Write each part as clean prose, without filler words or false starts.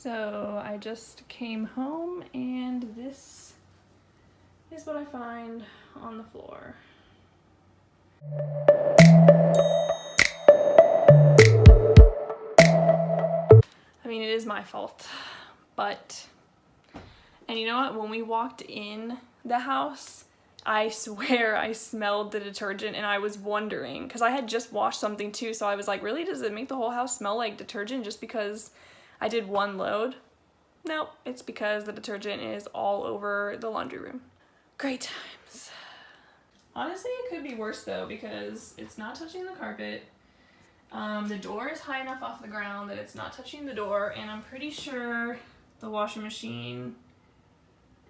So I just came home and this is what I find on the floor. I mean, it is my fault, but, and you know what, when we walked in the house, I swear I smelled the detergent and I was wondering, because I had just washed something too, so I was like, really, does it make the whole house smell like detergent just because I did one load? Nope, it's because the detergent is all over the laundry room. Great times. Honestly, it could be worse though, because it's not touching the carpet. The door is high enough off the ground that it's not touching the door, and I'm pretty sure the washing machine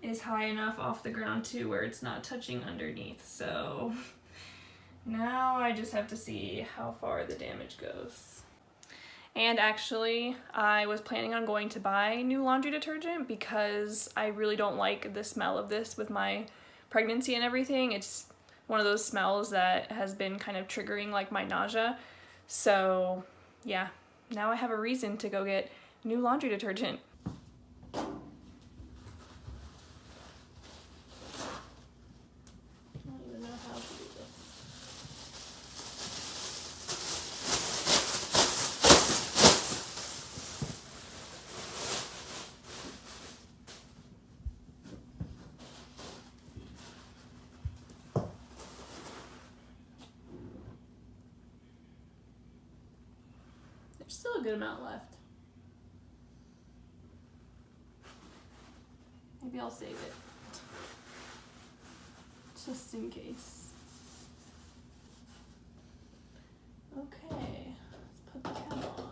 is high enough off the ground too where it's not touching underneath. So now I just have to see how far the damage goes. And actually, I was planning on going to buy new laundry detergent because I really don't like the smell of this with my pregnancy and everything. It's one of those smells that has been kind of triggering like my nausea. So yeah, now I have a reason to go get new laundry detergent. There's still a good amount left. Maybe I'll save it, just in case. Okay, let's put the cap on.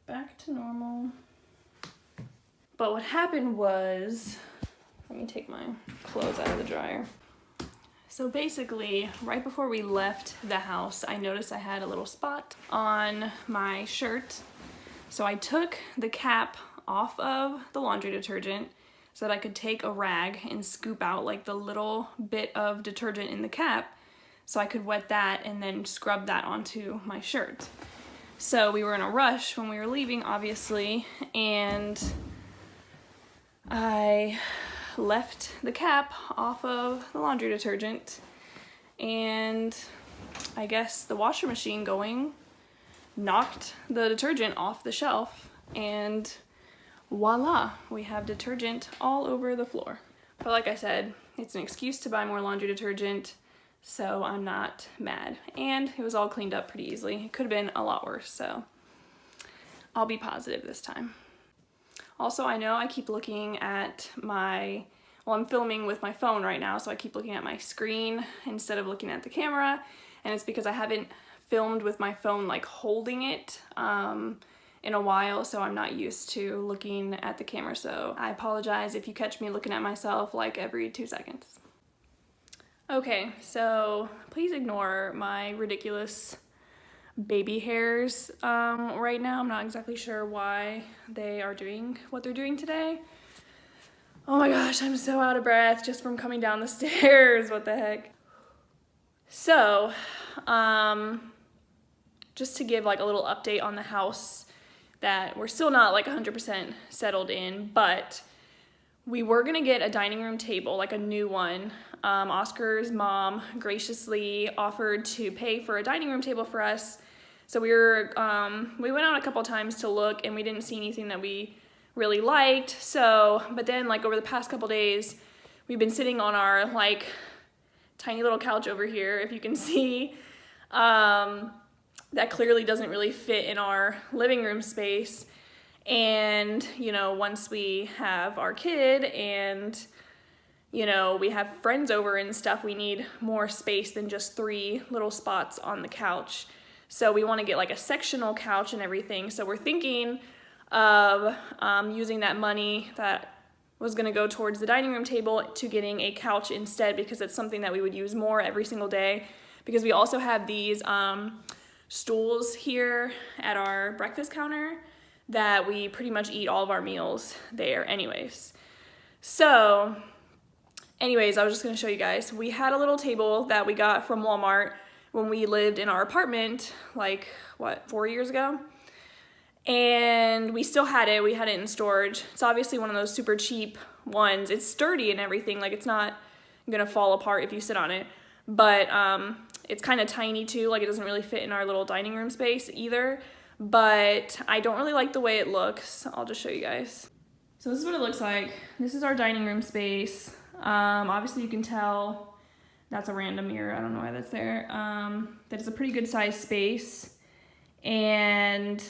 Back to normal. But what happened was, let me take my clothes out of the dryer. So basically, right before we left the house, I noticed I had a little spot on my shirt. So I took the cap off of the laundry detergent so that I could take a rag and scoop out like the little bit of detergent in the cap so I could wet that and then scrub that onto my shirt. So we were in a rush when we were leaving, obviously, and I left the cap off of the laundry detergent, and I guess the washer machine going knocked the detergent off the shelf, and voila, we have detergent all over the floor. But like I said, it's an excuse to buy more laundry detergent, so I'm not mad. And it was all cleaned up pretty easily. It could have been a lot worse, so I'll be positive this time. Also, I know I keep looking at my, well, I'm filming with my phone right now, so I keep looking at my screen instead of looking at the camera, and it's because I haven't filmed with my phone like holding it in a while, so I'm not used to looking at the camera, so I apologize if you catch me looking at myself like every 2 seconds. Okay, so please ignore my ridiculous baby hairs right now. I'm not exactly sure why they are doing what they're doing today. Oh my gosh, I'm so out of breath just from coming down the stairs. What the heck? So, just to give like a little update on the house that we're still not like 100% settled in, but we were gonna get a dining room table, like a new one. Oscar's mom graciously offered to pay for a dining room table for us. So we went out a couple times to look, and we didn't see anything that we really liked. So, but then like over the past couple days, we've been sitting on our like tiny little couch over here, if you can see, that clearly doesn't really fit in our living room space. And, you know, once we have our kid and, you know, we have friends over and stuff, we need more space than just 3 little spots on the couch. So we want to get like a sectional couch and everything. So we're thinking of using that money that was going to go towards the dining room table to getting a couch instead, because it's something that we would use more every single day. Because we also have these stools here at our breakfast counter that we pretty much eat all of our meals there anyways. So anyways, I was just going to show you guys. We had a little table that we got from Walmart when we lived in our apartment like, what, 4 years ago? And we still had it. We had it in storage. It's obviously one of those super cheap ones. It's sturdy and everything. Like, it's not gonna fall apart if you sit on it. But it's kind of tiny too. Like, it doesn't really fit in our little dining room space either. But I don't really like the way it looks. I'll just show you guys. So this is what it looks like. This is our dining room space. Obviously you can tell that's a random mirror. I don't know why that's there. That is a pretty good sized space. And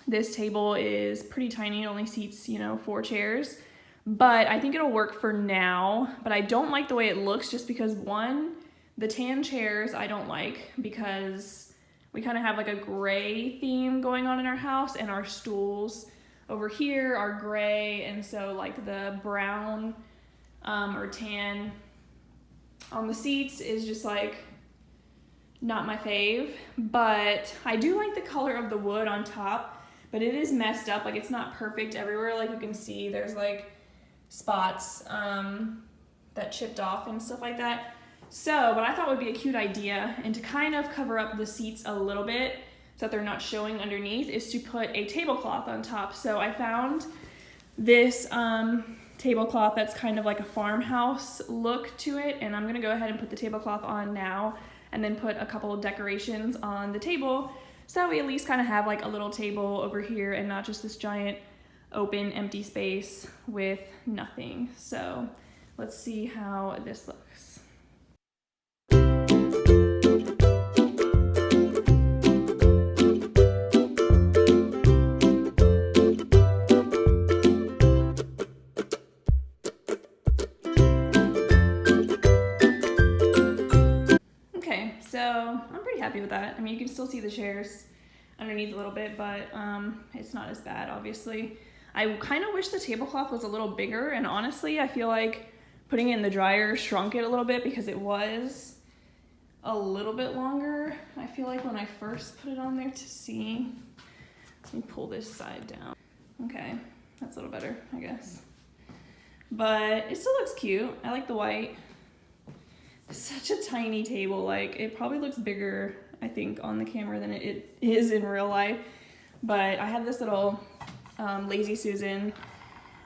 this table is pretty tiny. It only seats, you know, 4 chairs. But I think it'll work for now. But I don't like the way it looks just because, one, the tan chairs I don't like because we kind of have like a gray theme going on in our house, and our stools over here are gray, and so like the brown or tan on the seats is just like not my fave. But I do like the color of the wood on top. But it is messed up, like it's not perfect everywhere. Like you can see there's like spots that chipped off and stuff like that. So what I thought would be a cute idea, and to kind of cover up the seats a little bit so that they're not showing underneath, is to put a tablecloth on top. So I found this tablecloth that's kind of like a farmhouse look to it, and I'm gonna go ahead and put the tablecloth on now and then put a couple of decorations on the table, so that we at least kind of have like a little table over here and not just this giant open empty space with nothing. So let's see how this looks. Okay, so I'm pretty happy with that. I mean, you can still see the chairs underneath a little bit, but it's not as bad, obviously. I kind of wish the tablecloth was a little bigger, and honestly, I feel like putting it in the dryer shrunk it a little bit because it was a little bit longer. I feel like when I first put it on there to see, let me pull this side down. Okay, that's a little better, I guess. But it still looks cute. I like the white. It's such a tiny table. Like, it probably looks bigger, I think, on the camera than it is in real life. But I have this little Lazy Susan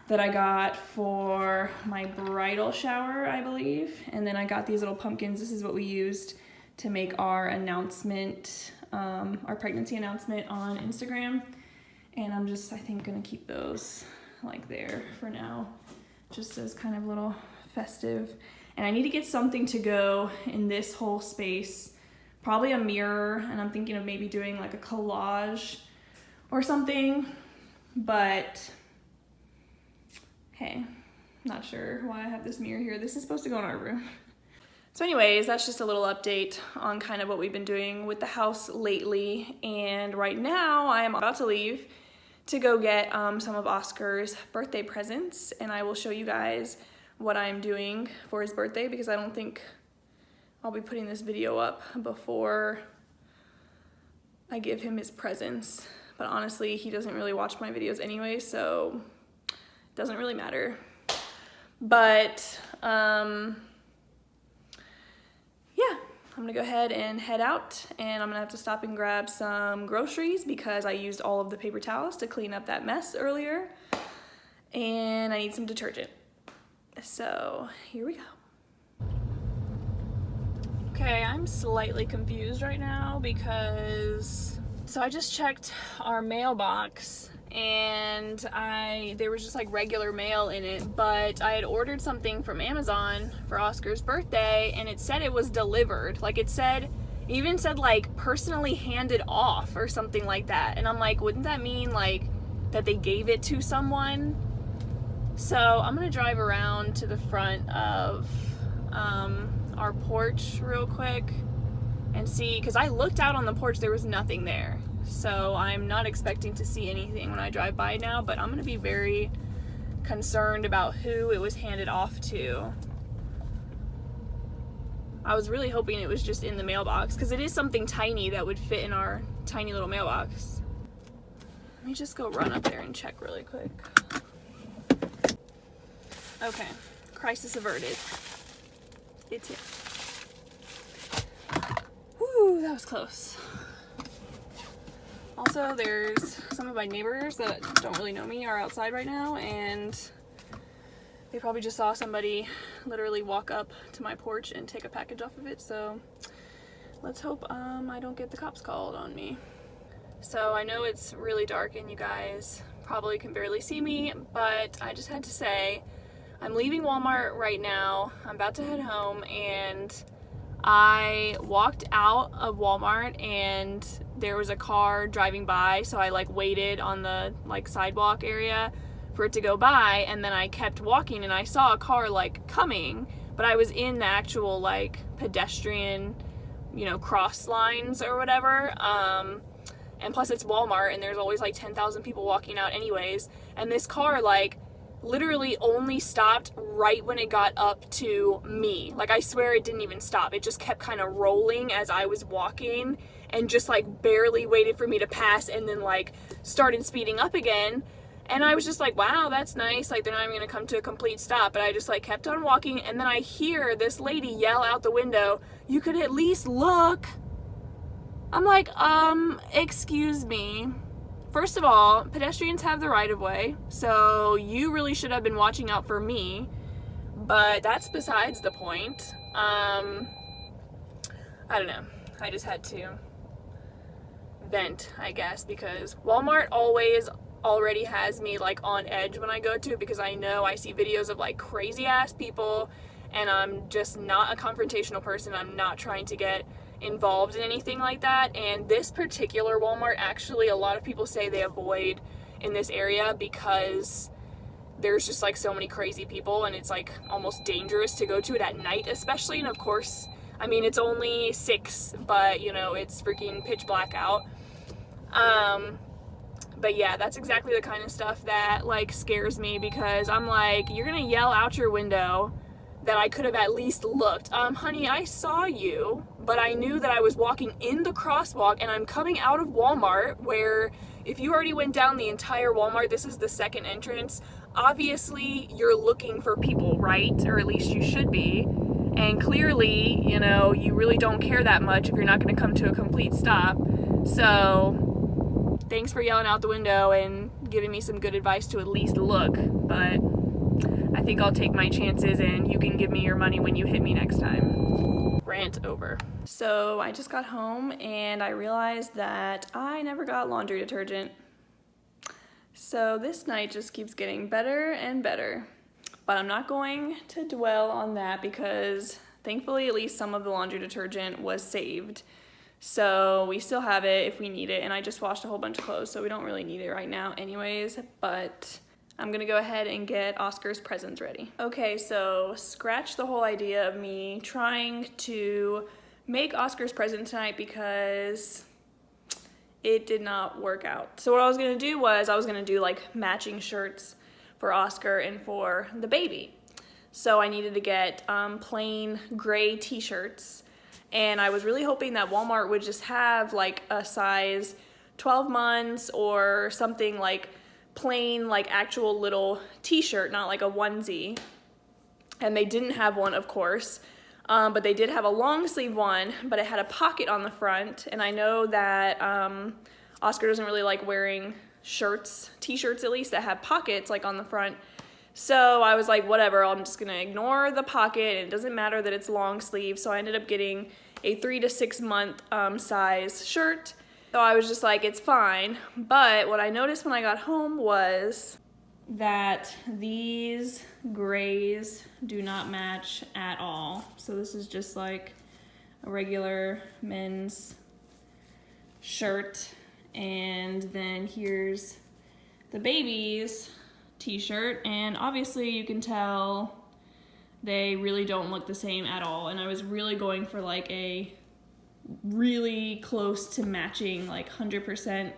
that I got for my bridal shower, I believe. And then I got these little pumpkins. This is what we used to make our announcement, our pregnancy announcement on Instagram. And I'm just, I think, gonna keep those like there for now, just as kind of little festive. And I need to get something to go in this whole space, probably a mirror, and I'm thinking of maybe doing like a collage or something, but hey, not sure why I have this mirror here. This is supposed to go in our room. So anyways, that's just a little update on kind of what we've been doing with the house lately. And right now I am about to leave to go get some of Oscar's birthday presents, and I will show you guys what I'm doing for his birthday, because I don't think I'll be putting this video up before I give him his presents. But honestly, he doesn't really watch my videos anyway, so it doesn't really matter. But yeah, I'm gonna go ahead and head out, and I'm gonna have to stop and grab some groceries because I used all of the paper towels to clean up that mess earlier, and I need some detergent. So here we go. Okay, I'm slightly confused right now because, so I just checked our mailbox and there was just like regular mail in it, but I had ordered something from Amazon for Oscar's birthday, and it said it was delivered. Like it even said like personally handed off or something like that. And I'm like, wouldn't that mean like that they gave it to someone? So I'm gonna drive around to the front of our porch real quick and see, because I looked out on the porch, there was nothing there. So I'm not expecting to see anything when I drive by now, but I'm gonna be very concerned about who it was handed off to. I was really hoping it was just in the mailbox, because it is something tiny that would fit in our tiny little mailbox. Let me just go run up there and check really quick. Okay, crisis averted. It's here. Woo, that was close. Also, there's some of my neighbors that don't really know me are outside right now, and they probably just saw somebody literally walk up to my porch and take a package off of it, so let's hope I don't get the cops called on me. So I know it's really dark and you guys probably can barely see me, but I just had to say, I'm leaving Walmart right now. I'm about to head home, and I walked out of Walmart and there was a car driving by, so I like waited on the like sidewalk area for it to go by, and then I kept walking and I saw a car like coming, but I was in the actual like pedestrian, you know, cross lines or whatever. And plus it's Walmart and there's always like 10,000 people walking out anyways, and this car like literally only stopped right when it got up to me. Like I swear it didn't even stop. It just kept kind of rolling as I was walking and just like barely waited for me to pass, and then like started speeding up again. And I was just like, wow, that's nice. Like they're not even gonna come to a complete stop. But I just like kept on walking, and then I hear this lady yell out the window, "You could at least look." I'm like, excuse me. First of all, pedestrians have the right of way, so you really should have been watching out for me, but that's besides the point. I don't know. I just had to vent, I guess, because Walmart already has me like on edge when I go to, because I know I see videos of like crazy ass people, and I'm just not a confrontational person. I'm not trying to get involved in anything like that. And this particular Walmart, actually a lot of people say they avoid in this area because there's just like so many crazy people, and it's like almost dangerous to go to it at night especially. And of course, I mean, it's only 6, but you know, it's freaking pitch black out. But yeah, that's exactly the kind of stuff that like scares me, because I'm like, you're gonna yell out your window that I could have at least looked. Honey, I saw you, but I knew that I was walking in the crosswalk, and I'm coming out of Walmart, where if you already went down the entire Walmart, this is the second entrance. Obviously, you're looking for people, right? Or at least you should be. And clearly, you know, you really don't care that much if you're not gonna come to a complete stop. So, thanks for yelling out the window and giving me some good advice to at least look, but I think I'll take my chances, and you can give me your money when you hit me next time. Rant over. So I just got home and I realized that I never got laundry detergent. So this night just keeps getting better and better. But I'm not going to dwell on that, because thankfully at least some of the laundry detergent was saved. So we still have it if we need it, and I just washed a whole bunch of clothes, so we don't really need it right now anyways, but I'm gonna go ahead and get Oscar's presents ready. Okay, so scratch the whole idea of me trying to make Oscar's present tonight, because it did not work out. So what I was gonna do was I was gonna do like matching shirts for Oscar and for the baby. So I needed to get plain gray t-shirts, and I was really hoping that Walmart would just have like a size 12 months or something, like plain like actual little t-shirt, not like a onesie. And they didn't have one, of course, but they did have a long sleeve one, but it had a pocket on the front. And I know that Oscar doesn't really like wearing shirts, t-shirts at least, that have pockets like on the front. So I was like, whatever, I'm just gonna ignore the pocket, and it doesn't matter that it's long sleeve. So I ended up getting a 3 to 6 month size shirt, So I was just like, it's fine. But what I noticed when I got home was that these grays do not match at all. So this is just like a regular men's shirt, and then here's the baby's t-shirt, and obviously you can tell they really don't look the same at all, and I was really going for like a really close to matching, like 100%,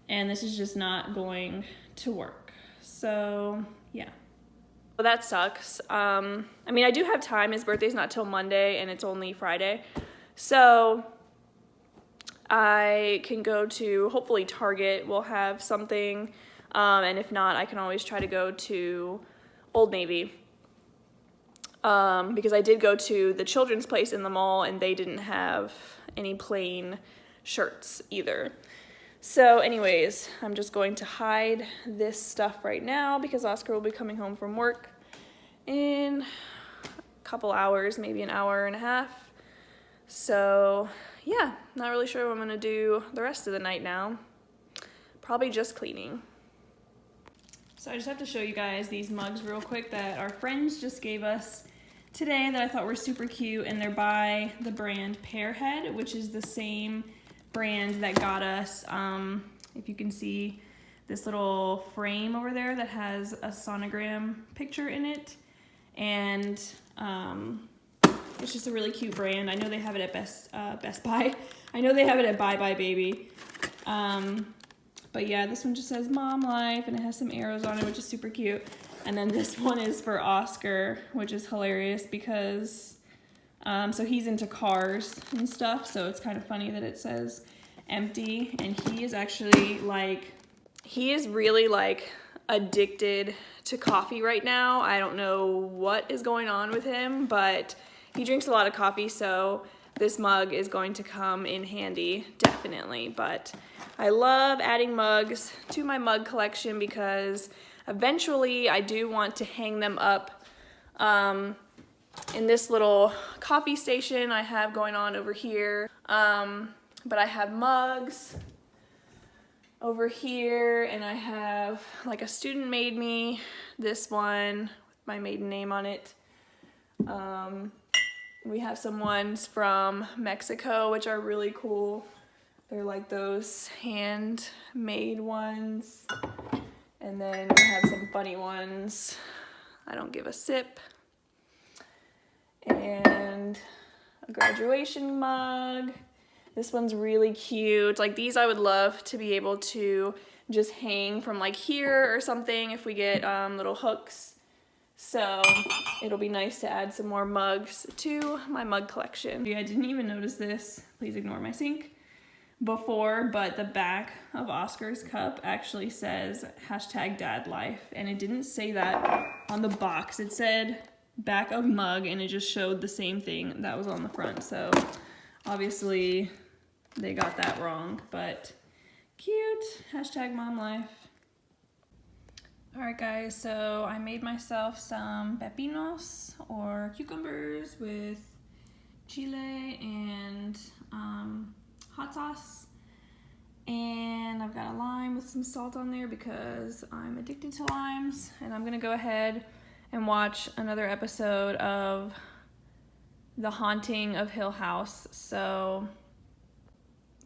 and this is just not going to work. So yeah. Well, that sucks. I mean, I do have time. His birthday's not till Monday and it's only Friday. So I can go to, hopefully Target will have something. And if not, I can always try to go to Old Navy. Because I did go to the children's place in the mall and they didn't have any plain shirts either. So anyways, I'm just going to hide this stuff right now because Oscar will be coming home from work in a couple hours, maybe an hour and a half. So yeah, not really sure what I'm gonna do the rest of the night now. Probably just cleaning. So I just have to show you guys these mugs real quick that our friends just gave us today that I thought were super cute, and they're by the brand Pearhead, which is the same brand that got us, if you can see this little frame over there that has a sonogram picture in it, and it's just a really cute brand. I know they have it at Best Buy. I know they have it at Bye Bye Baby. But yeah, this one just says Mom Life, and it has some arrows on it, which is super cute. And then this one is for Oscar, which is hilarious because so he's into cars and stuff, so it's kind of funny that it says empty, and he is actually like, he is really like addicted to coffee right now. I don't know what is going on with him, but he drinks a lot of coffee, so this mug is going to come in handy, definitely. But I love adding mugs to my mug collection because eventually I do want to hang them up in this little coffee station I have going on over here. But I have mugs over here, and I have like a student made me this one with my maiden name on it. We have some ones from Mexico, which are really cool. They're like those handmade ones. And then we have some funny ones. I don't give a sip. And a graduation mug. This one's really cute. Like, these I would love to be able to just hang from like here or something if we get little hooks. So it'll be nice to add some more mugs to my mug collection. I didn't even notice this, please ignore my sink, before, but the back of Oscar's cup actually says #dadlife, and it didn't say that on the box. It said back of mug, and it just showed the same thing that was on the front. So obviously they got that wrong, but cute. #momlife. All right guys, so I made myself some pepinos or cucumbers with chile and hot sauce, and I've got a lime with some salt on there because I'm addicted to limes. And I'm gonna go ahead and watch another episode of The Haunting of Hill House. So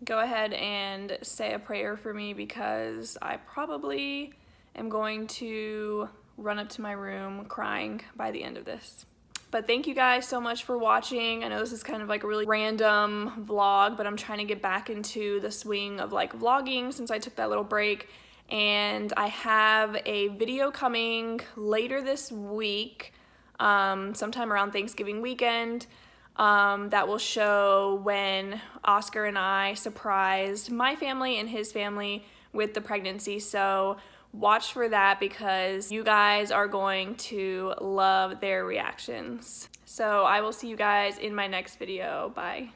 go ahead and say a prayer for me because I probably am going to run up to my room crying by the end of this. But thank you guys so much for watching. I know this is kind of like a really random vlog, but I'm trying to get back into the swing of like vlogging since I took that little break. And I have a video coming later this week, sometime around Thanksgiving weekend, that will show when Oscar and I surprised my family and his family with the pregnancy. So watch for that because you guys are going to love their reactions. So I will see you guys in my next video. Bye.